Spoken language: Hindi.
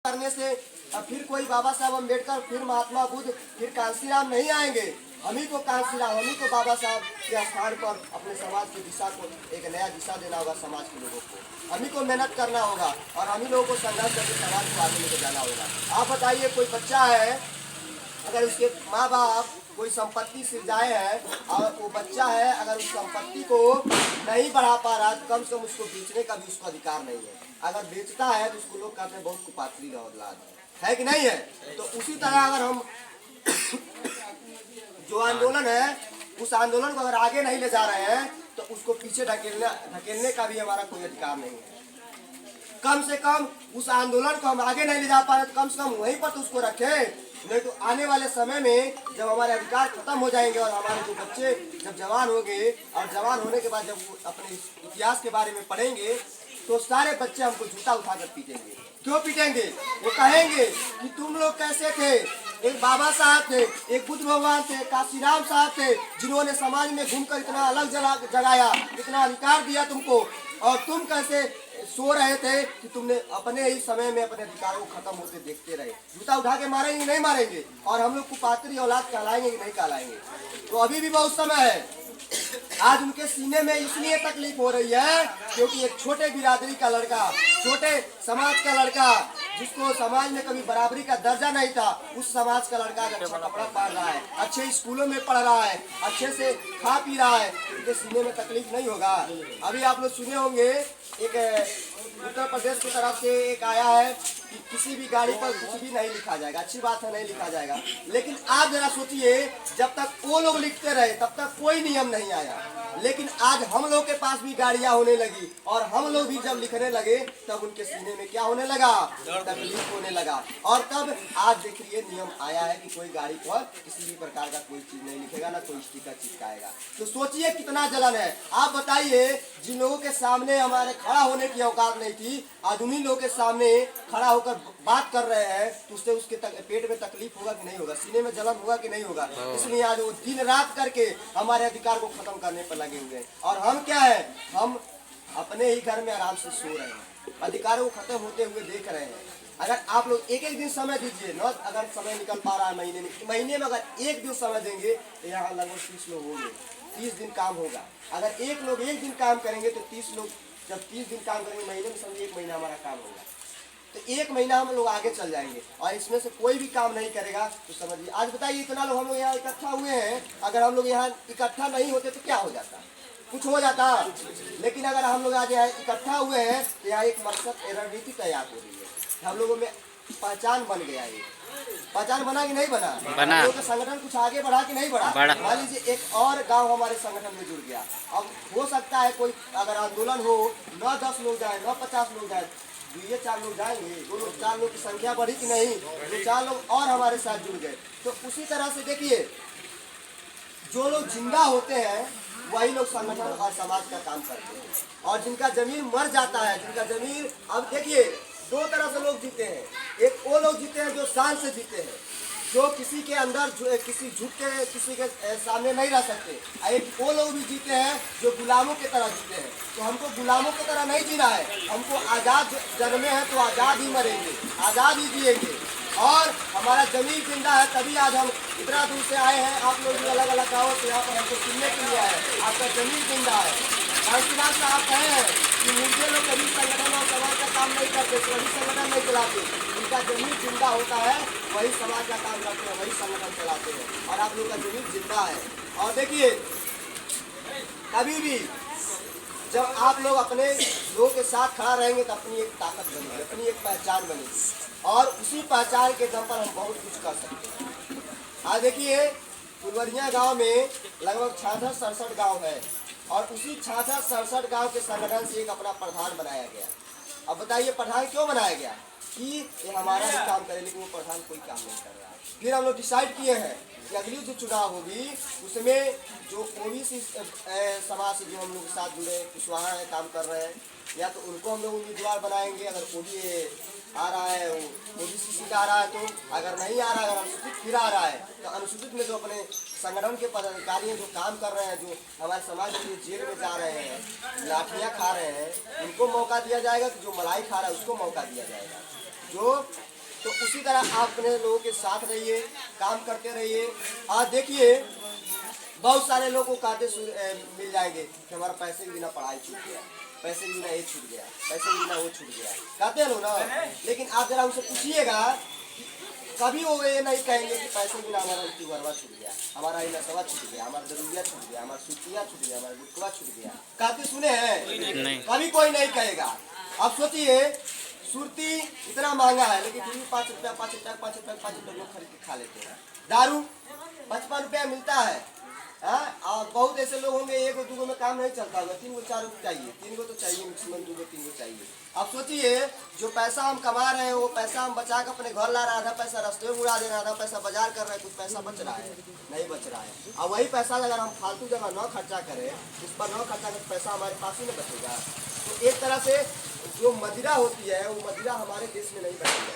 करने से फिर कोई बाबा साहब अम्बेडकर, फिर महात्मा बुद्ध, फिर कांसीराम नहीं आएंगे। हम ही को कांसीराम, हम ही को बाबा साहब के स्थान पर अपने समाज की दिशा को एक नया दिशा देना होगा। समाज के लोगों को हम ही को मेहनत करना होगा और हम ही लोगों को संघर्ष करके समाज को आगे लेके जाना होगा। आप बताइए, कोई बच्चा है, अगर उसके माँ बाप कोई संपत्ति सिरजाए हैं और वो बच्चा है, अगर उस संपत्ति को नहीं बढ़ा पा रहा तो कम से कम उसको बेचने का भी उसको अधिकार नहीं है। अगर बेचता है तो उसको लोग कहते हैं बहुत कुपात्री औलाद है कि नहीं है। तो उसी तरह अगर हम जो आंदोलन है उस आंदोलन को अगर आगे नहीं ले जा रहे हैं तो उसको पीछे ढकेलने का भी हमारा कोई अधिकार नहीं है। कम से कम उस आंदोलन को हम आगे नहीं ले जा पा रहे तो कम से कम वहीं पर तो उसको रखें। नहीं तो आने वाले समय में जब हमारे अधिकार खत्म हो जाएंगे और हमारे जो बच्चे जब जवान होंगे और जवान होने के बाद जब वो अपने इतिहास के बारे में पढ़ेंगे तो सारे बच्चे हमको जूता उठाकर पीटेंगे। क्यों पीटेंगे? वो कहेंगे कि तुम लोग कैसे थे, एक बाबा साहब थे, एक बुद्ध भगवान थे, काशीराम साहब थे, जिन्होंने समाज में घूमकर इतना अलग जगाया, इतना अधिकार दिया तुमको, और तुम कैसे सो रहे थे कि तुमने अपने ही समय में अपने अधिकारों को खत्म होते देखते रहे। जूता उठा के मारेंगे नहीं मारेंगे? और हम लोग कुपात्री औलाद कहलाएंगे कि नहीं कहलाएंगे? तो अभी भी बहुत समय है। आज उनके सीने में इसलिए तकलीफ हो रही है क्योंकि एक छोटे बिरादरी का लड़का, छोटे समाज का लड़का, जिसको समाज में कभी बराबरी का दर्जा नहीं था, उस समाज का लड़का अच्छा कपड़ा पहन रहा है, अच्छे स्कूलों में पढ़ रहा है, अच्छे से खा पी रहा है, उनके सीने में तकलीफ नहीं होगा। अभी आप लोग सुने होंगे एक उत्तर प्रदेश की तरफ से एक आया है कि किसी भी गाड़ी पर कुछ भी नहीं लिखा जाएगा। अच्छी बात है, नहीं लिखा जाएगा, लेकिन आप जरा सोचिए, जब तक वो लोग लिखते रहे तब तक कोई नियम नहीं आया। लेकिन आज हम लोग के पास भी गाड़ियां होने लगी और हम लोग भी जब लिखने लगे तब उनके सीने में क्या होने लगा? तकलीफ होने लगा। और तब आज देखिए नियम आया है कि कोई गाड़ी पर किसी भी प्रकार का कोई चीज नहीं लिखेगा, ना कोई स्टिकर चिपकाएगा। तो सोचिए कितना जलन है। आप बताइए, जिन लोगों के सामने हमारे खड़ा होने की औकात नहीं थी, आज उन्हीं लोगों के सामने खड़ा होकर बात कर रहे हैं, तो उससे उसके पेट में तकलीफ होगा कि नहीं होगा? सीने में जलन होगा कि नहीं होगा? इसलिए आज वो दिन रात करके हमारे अधिकार को खत्म करने पर लगे हुए हैं। और हम क्या है, हम अपने ही घर में आराम से सो रहे हैं, अधिकारों को खत्म होते हुए देख रहे हैं। अगर आप लोग एक एक दिन समय दीजिए, न अगर समय निकल पा रहा है महीने में अगर एक दिन समय देंगे तो यहाँ लगभग 30 लोग होंगे, 30 दिन काम होगा। अगर एक लोग एक दिन काम करेंगे तो 30 लोग, जब 30 दिन काम करेंगे महीने में, समझिए 1 महीना हमारा काम होगा, तो 1 महीना हम लोग आगे चल जाएंगे। और इसमें से कोई भी काम नहीं करेगा तो समझिए, आज बताइए इतना लोग हम लोग यहाँ इकट्ठा हुए हैं, अगर हम लोग यहाँ इकट्ठा नहीं होते तो क्या हो जाता? कुछ हो जाता। लेकिन अगर हम लोग आज यहाँ इकट्ठा हुए हैं तो यहाँ एक मकसद, रणनीति तैयार हो रही है, हम लोगों में पहचान बन गया है। पहचान बना कि नहीं बना? हम लोग का संगठन कुछ आगे बढ़ा कि नहीं बढ़ा? मान लीजिए एक और गांव हमारे संगठन में जुड़ गया। अब हो सकता है कोई अगर आंदोलन हो, न 10 लोग जाए, न 50 लोग जाए, 2-4 लोग जाएंगे, 2-4 लोग की संख्या बढ़ी कि नहीं? 2-4 लोग और हमारे साथ जुड़ गए। तो उसी तरह से देखिए, जो लोग जिंदा होते हैं वही लोग संगठन और समाज का काम करते हैं, और जिनका जमीन मर जाता है, जिनका जमीन, अब देखिए 2 तरह से लोग जीते हैं। एक वो लोग जीते हैं जो शान से जीते हैं, जो किसी के अंदर किसी झूठ के किसी के सामने नहीं रह सकते। एक वो लोग भी जीते हैं जो गुलामों की तरह जीते हैं। तो हमको गुलामों की तरह नहीं जीना है, हमको आज़ाद जन्मे हैं तो आज़ाद ही मरेंगे, आज़ाद ही जिएंगे। और हमारा जमीन जिंदा है, तभी आज हम इतना दूर से आए हैं। आप लोग भी अलग अलग गाँव से यहाँ पर हमको सुनने के लिए आए, आपका जमीन जिंदा है। कांशीराम साहब कहे हैं कि मुझे लोग कभी संगठन और समाज का काम नहीं करते, कभी संगठन नहीं चलाते। उनका जमीन जिंदा होता है, वही समाज का काम करते हैं, वही संगठन चलाते हैं, और आप लोग का जमीन जिंदा है। और देखिए, कभी भी जब आप लोग अपने लोगों के साथ खड़ा रहेंगे तो अपनी एक ताकत बनेगी, अपनी एक पहचान बनेगी, और उसी पहचान के दम पर हम बहुत कुछ कर सकते हैं। आज देखिए, फुलवरिया गांव में लगभग 66-67 गांव है, और उसी 66-67 गांव के संगठन से एक अपना प्रधान बनाया गया। अब बताइए प्रधान क्यों बनाया गया? कि ये हमारा ही काम करे, लेकिन वो प्रधान कोई काम नहीं कर रहा है। फिर हम लोग डिसाइड किए हैं कि अगली जो चुनाव होगी उसमें जो ओबीसी समाज से जो हम लोग के साथ जुड़े कुशवाहा है, काम कर रहे हैं, या तो उनको हम लोग उम्मीदवार बनाएंगे। अगर ओबी आ रहा है, वो ओबीसी सीट आ रहा है तो, अगर नहीं आ रहा है, अगर अनुसूचित फिर आ रहा है तो अनुसूचित में जो अपने संगठन के पदाधिकारी हैं, जो काम कर रहे हैं, जो हमारे समाज के लिए जेल में जा रहे हैं, लाठियाँ खा रहे हैं, उनको मौका दिया जाएगा। तो जो मलाई खा रहा है उसको मौका दिया जाएगा। जो तो उसी तरह आप अपने लोगों के साथ रहिए, काम करते रहिए। आज देखिए बहुत सारे लोगों को मिल जाएंगे कि हमारा पैसे के बिना पढ़ाई छूट गया, पैसे के बिना ये छूट गया, पैसे के बिना वो छूट गया, कहते हैं लोग ना। लेकिन आप जरा उनसे पूछिएगा, कभी वो ये नहीं कहेंगे कि पैसे के बिना हमारा गरबा छूट गया, हमारा ये नशवा छूट गया, हमारा जरूरिया छूट गया, हमारा सुतिया छूट गया, हमारा गुटकुआ छूट गया। कहते सुने हैं? कभी कोई नहीं कहेगा। आप सोचिए सुरती इतना महंगा है, लेकिन फिर भी 5 रुपया 5 रुपया 5 रुपया 5 रुपया लोग खरीद के खा लेते हैं। दारू 55 रुपया मिलता है। और बहुत ऐसे लोग होंगे, 1 2 गो में काम नहीं चलता होगा, 3 गो 4 गो चाहिए, 3 गो तो चाहिए मैक्सिमम, 2 गो 3 गो चाहिए। आप सोचिए जो पैसा हम कमा रहे हैं वो पैसा हम बचा कर अपने घर ला रहे हैं, आधा पैसा रास्ते में उड़ा दे रहे हैं, आधा पैसा बाजार कर रहे हैं, कुछ पैसा बच रहा है? नहीं बच रहा है। और वही पैसा अगर हम फालतू जगह न खर्चा करें, उस पर न खर्चा करें, पैसा हमारे पास ही नहीं बचेगा। तो एक तरह से जो मदिरा होती है वो मदिरा हमारे देश में नहीं बचेगा।